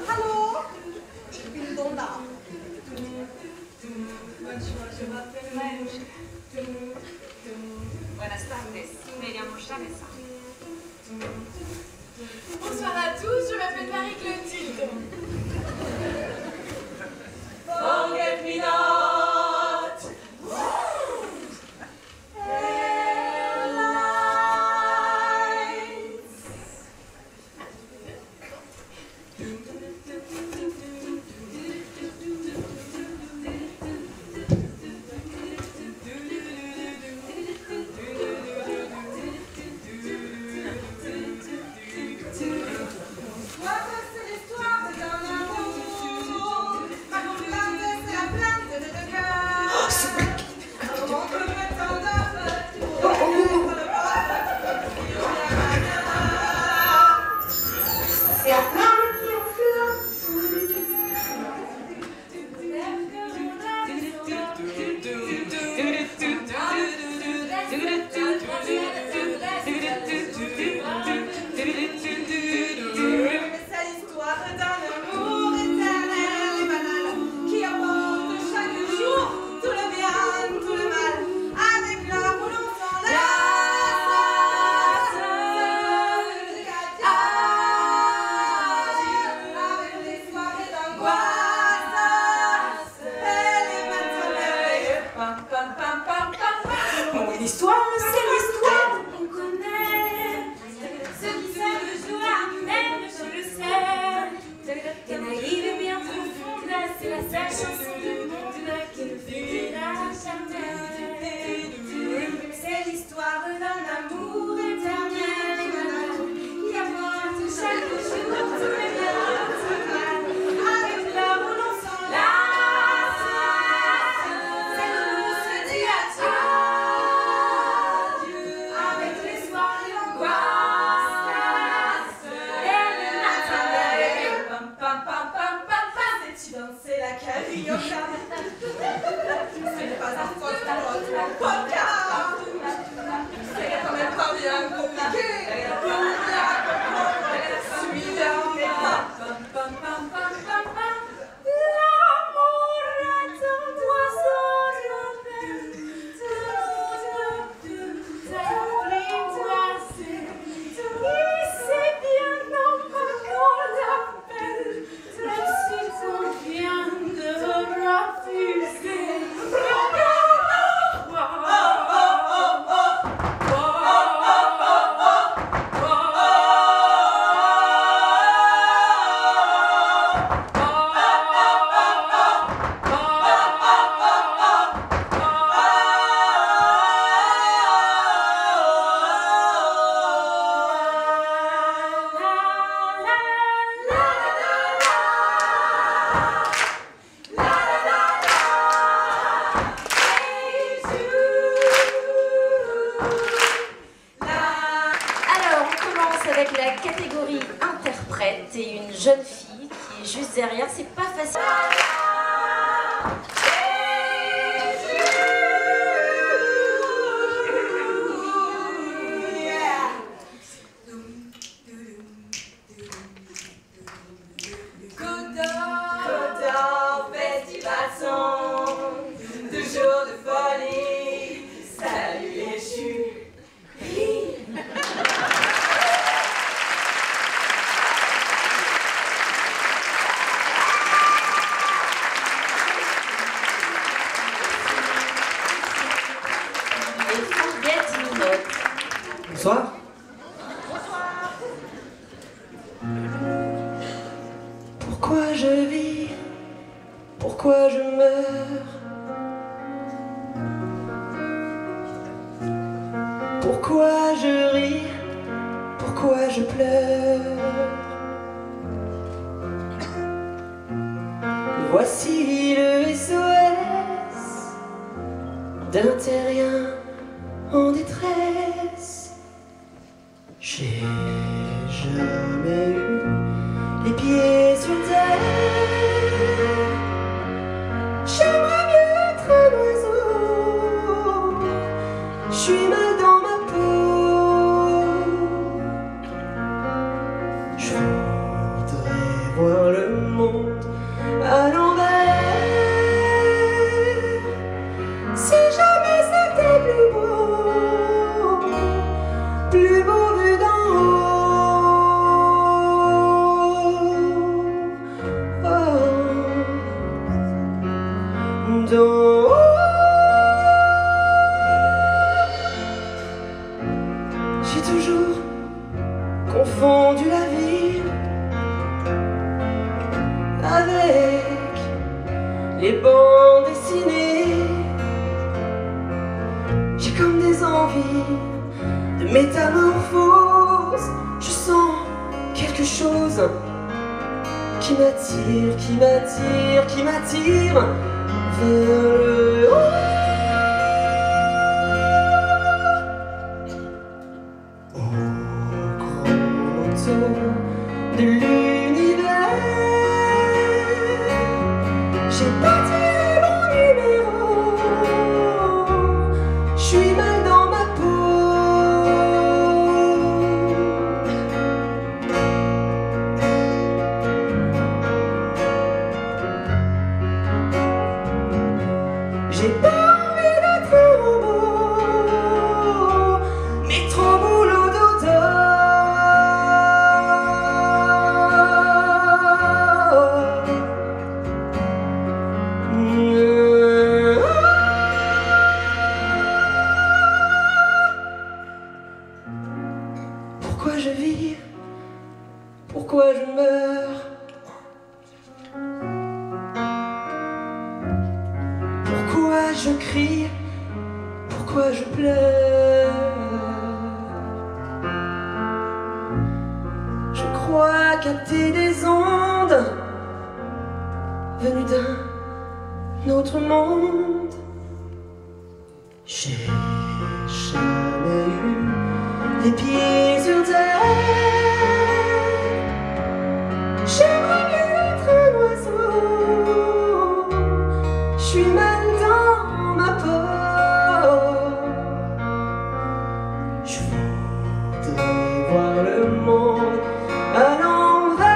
Hallo, ich bin Donna. Buenas tardes, me llamo Vanessa. Bonsoir à tous, je m'appelle Marie-Clotilde. Forget me not. L'histoire, c'est l'histoire qu'on connaît. Ceux qui savent le jouer même, je le sais. T'es naïve et bien profonde, c'est la seule chanson du monde qui ne finira jamais. C'est l'histoire d'un amour éternel qui apporte chaque jour tous les biens, tous les mal. Avec l'heure où l'on s'enlace, c'est le où on se dit adieu. Danser la carioca. Ce n'est pas un faux polka. C'est quand même pas bien compliqué. Suis dans mes pas. L'amour est un oiseau rebelle, apprivoisé. Il sait bien non pas qu'on l'appelle, si on vient de refuser. Avec la catégorie interprète et une jeune fille qui est juste derrière, c'est pas facile. Côte d'Or, festival son, 2 jours de folie. Salut les jus. Bonsoir. Pourquoi je vis? Pourquoi je meurs? Pourquoi je ris? Pourquoi je pleure? Voici le SOS d'un terrien en détresse. J'ai jamais eu les pieds sur terre. J'aimerais mieux être un oiseau. Je suis mal dans confondu la vie avec les bandes dessinées. J'ai comme des envies de métamorphose. Je sens quelque chose qui m'attire, qui m'attire, qui m'attire vers le haut. De l'univers, j'ai battu mon numéro, je suis mal dans ma peau. J'ai pas envie d'être un robot, mais trop boulot dodo. Pourquoi je vis? Pourquoi je meurs? Pourquoi je crie? Pourquoi je pleure? Je crois capter des ondes venues d'un autre monde. J'ai jamais eu les pieds sur terre. J'aimerais mieux être un oiseau. Je suis mal dans ma peau. Je voudrais voir le monde à l'envers.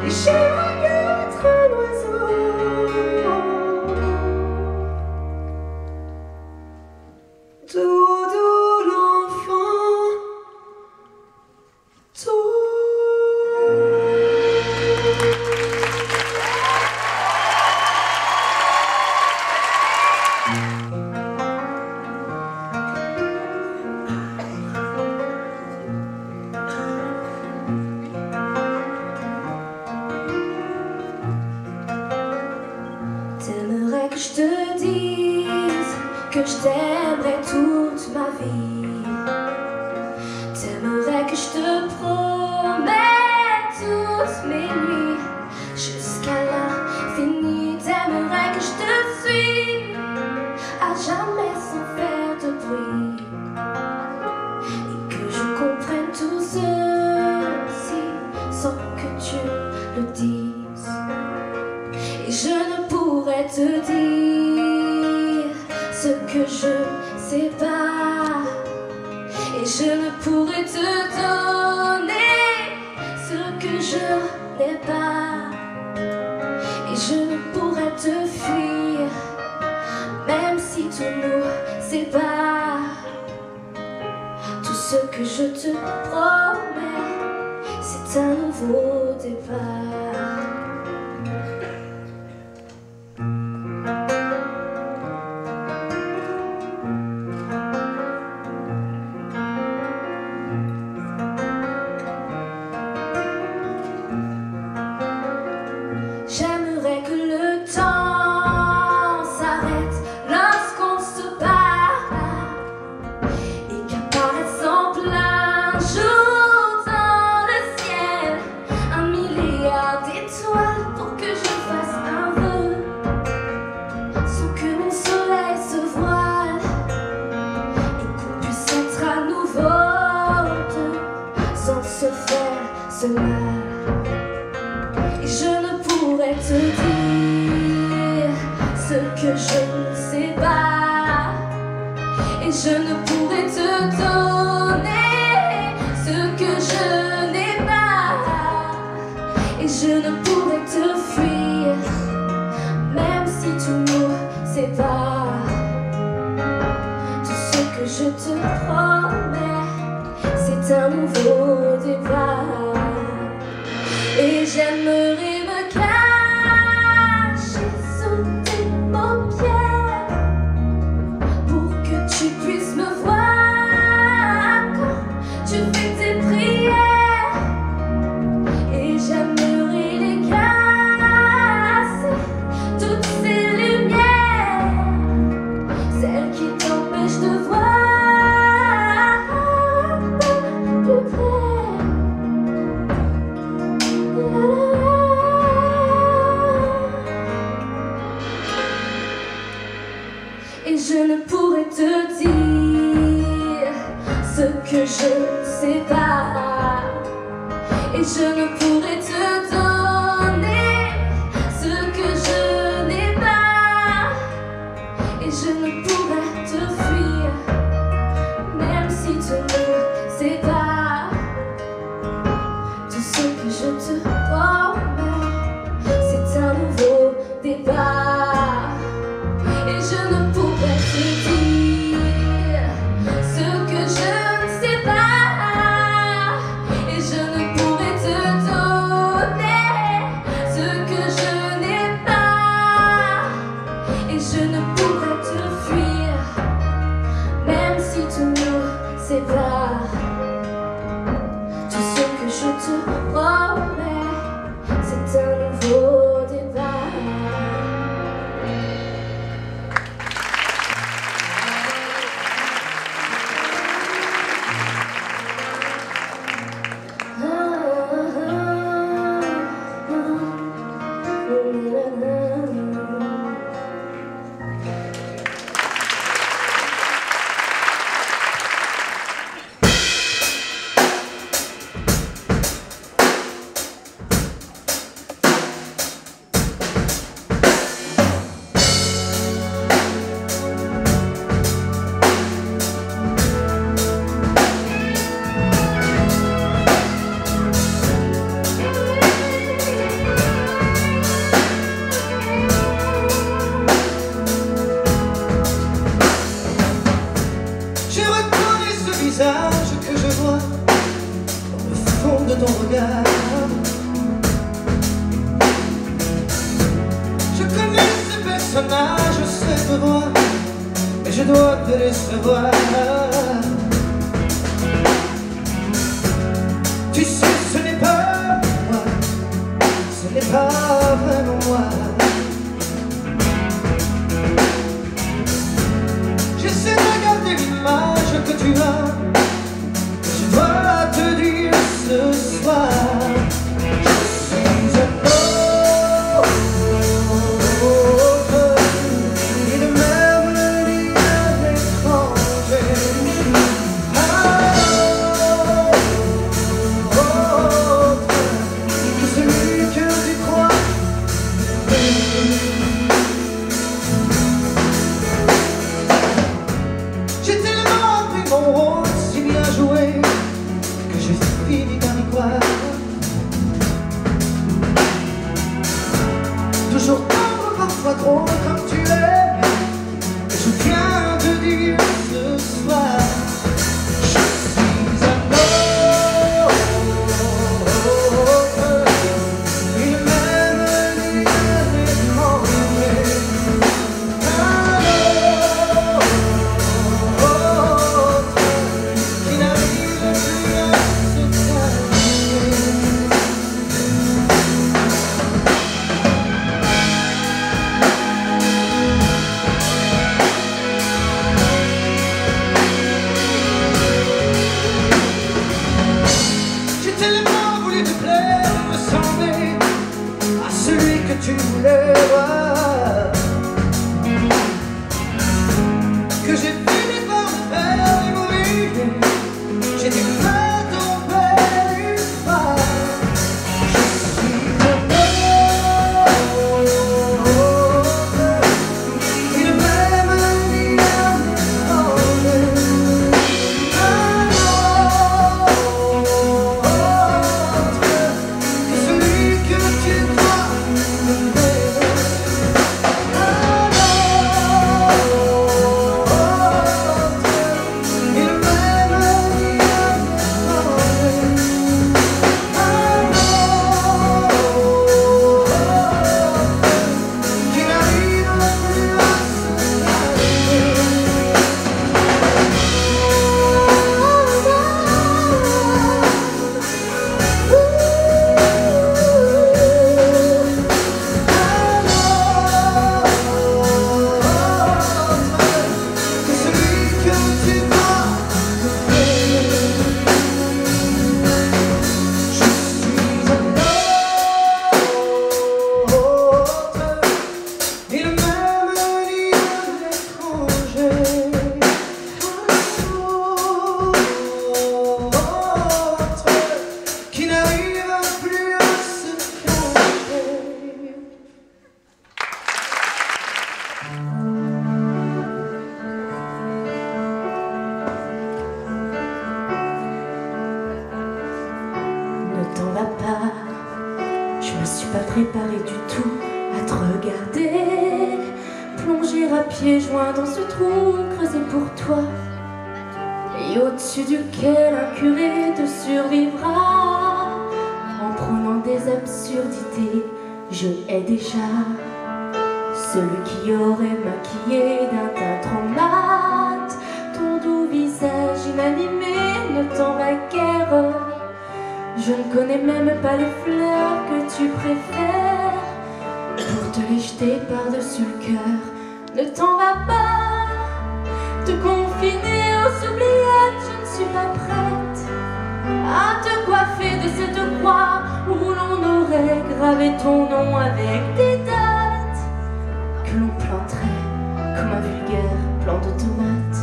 Et j'aimerais mieux être un oiseau. Doudou l'enfant, t'aimerais que je te dise que je t'aimerais toute ma vie. T'aimerais que je te promette toutes mes nuits jusqu'à l'infini. T'aimerais que je te suive à jamais sans faire de bruit, et que je comprenne tout ceci sans que tu le dises. Et je ne pourrais te dire ce que je sais pas, et je ne pourrais te donner ce que je n'ai pas, et je ne pourrais te fuir même si tout nous sépare. Tout ce que je te promets, c'est un nouveau départ. J'aimerais que le temps s'arrête lorsqu'on se parle, et qu'apparaisse en plein jour dans le ciel un milliard d'étoiles pour que je fasse un vœu sans que mon soleil se voile, et qu'on puisse être à nouveau deux sans se faire ce mal. Et je ne pourrais te dire ce que je ne sais pas, et je ne pourrais te donner ce que je n'ai pas, et je ne pourrais te fuir même si tout nous sépare. Tout ce que je te promets, c'est un nouveau départ. Et j'aimerais me cacher sous tes paupières pour que tu puisses me voir quand ce que je ne sais pas. Et je ne pourrai te donner ce que je n'ai pas. Et je ne pourrai te fuir, même si tu ne sais pas. Tout ce que je te promets, c'est un nouveau départ. Et je ne pourrai te dire ce que je ne sais pas. Et je ne pourrai te donner ce que je n'ai pas. Et je ne pourrai te fuir, même si tu ne sais pas. Tout ce que je te promets, c'est un nouveau départ. Que je vois dans le fond de ton regard. Je connais ce personnage, cette voix, mais je dois te laisser voir. Tu sais, ce n'est pas moi, ce n'est pas vraiment moi. J'essaie de garder l'image que tu as. Je dois te dire ce soir, je suis un autre, une merveille à l'étranger. Autre que celui que tu crois. J'ai tellement pris mon rôle si bien joué que j'ai fini par y croire. Toujours tendre, parfois trop comme tu es. Et je viens te dire ce soir, je suis un autre, une merveille à l'étranger. Un autre qui n'arrive plus à se calmer. pas préparée du tout à te regarder, plonger à pieds joints dans ce trou creusé pour toi, et au-dessus duquel un curé te survivra. En prenant des absurdités, je hais déjà celui qui aurait maquillé d'un teint trop mat ton doux visage inanimé ne t'en va guère. Je ne connais même pas les fleurs que tu préfères pour te les jeter par-dessus le cœur. Ne t'en va pas, te confiner aux oubliettes, je ne suis pas prête à te coiffer de cette croix où l'on aurait gravé ton nom avec des dates que l'on planterait comme un vulgaire plant de tomates.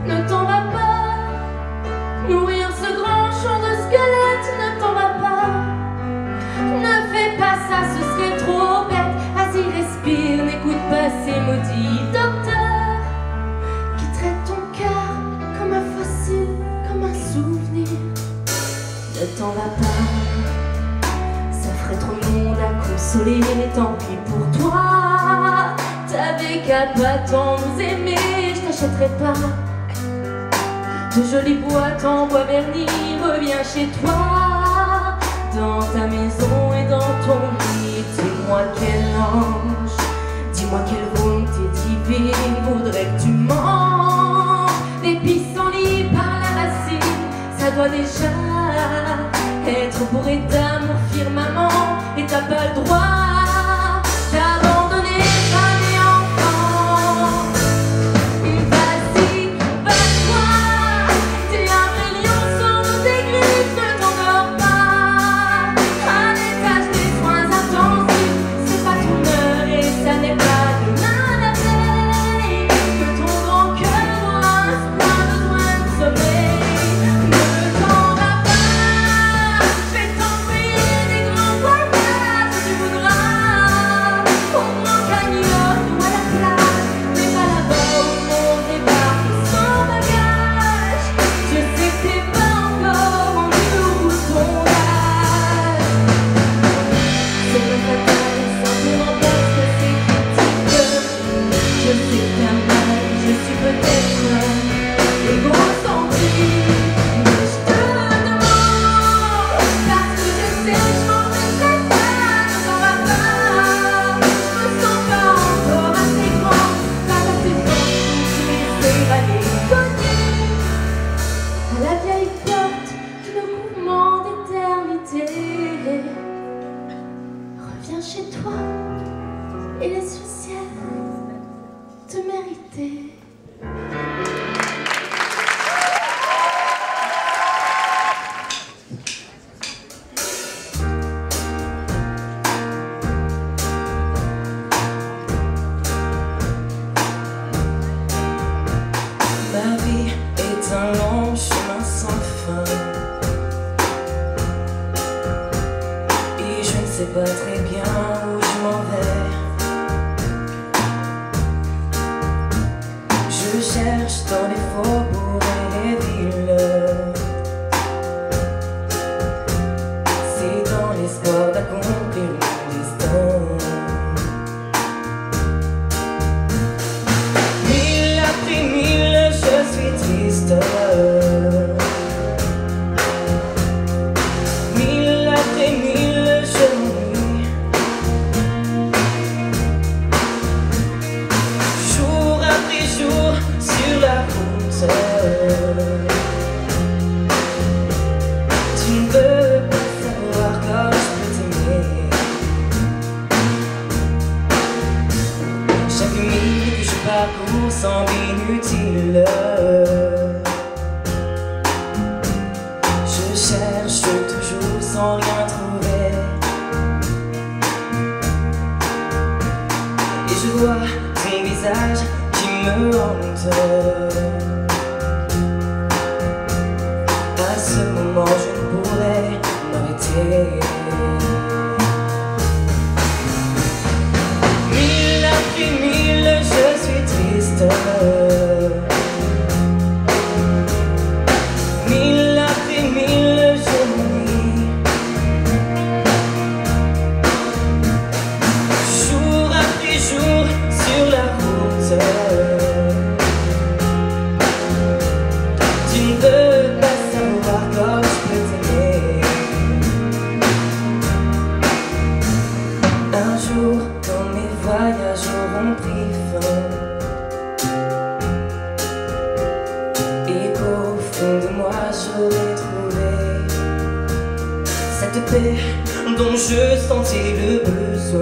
Ne t'en va pas, nourrir ce grand champ de squelettes, ne t'en va pas. Ne fais pas ça, ce serait trop bête. Vas-y, respire, n'écoute pas ces maudits docteurs qui traitent ton cœur comme un fossile, comme un souvenir. Ne t'en va pas, ça ferait trop de monde à consoler, tant pis pour toi. T'avais qu'à pas tant nous aimer, je t'achèterais pas de jolies boîtes en bois verni. Reviens chez toi, dans ta maison et dans ton lit. Dis-moi quel ange, dis-moi quelle volonté divine voudrait que tu manges. Des pissenlits par la racine, ça doit déjà être bourré d'amour firmament, et t'as pas le droit d'abandonner femme et enfant. Vas-y, va-toi, t'es un vrai lion sur nos églises, ne t'endors pas. À l'étage des soins intensifs, c'est pas ton heure et ça n'est pas demain la veille que ton grand cœur aura un instant besoin de sommeil. Ne t'en va pas, je vais t'envoyer des grands voyages, tu voudras au Grand Canyon ou à la plage, mais pas là-bas où on débarque sans bagage. Je sais que t'es pas encore en dessous ton âge. C'est pas fatal, simplement parce que c'est critique. Je sais que t'as mal, je suis peut-être égocentrique, mais je te demande parce que je sais que je m'empêcherai pas. Ne t'en va pas, je me sens pas encore assez grand, pas assez fort pour laisser aller cogner à la vieille porte de nos mouvements d'éternité. Reviens chez toi et laisse le ciel te mériter. Ma vie est un long chemin sans fin, et je ne sais pas très bien où je m'en vais. Je cherche dans les faubourgs et les villes, c'est dans l'espoir d'accomplir mon destin. Mille après mille, je suis triste. Mille après mille, je m'ennuie. Jour après jour, sur la route, tu ne peux pas savoir quand je peux t'aimer. Chaque minute que je parcours semble inutile. Je cherche toujours sans rien trouver, et je vois ton visage qui me hante. À ce moment, je ne pourrais m'arrêter. Mille après mille, je suis triste. Mille après mille, je m'ennuie. saurais trouver cette paix dont je sentais le besoin.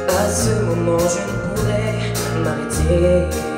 À ce moment je ne pourrais m'arrêter.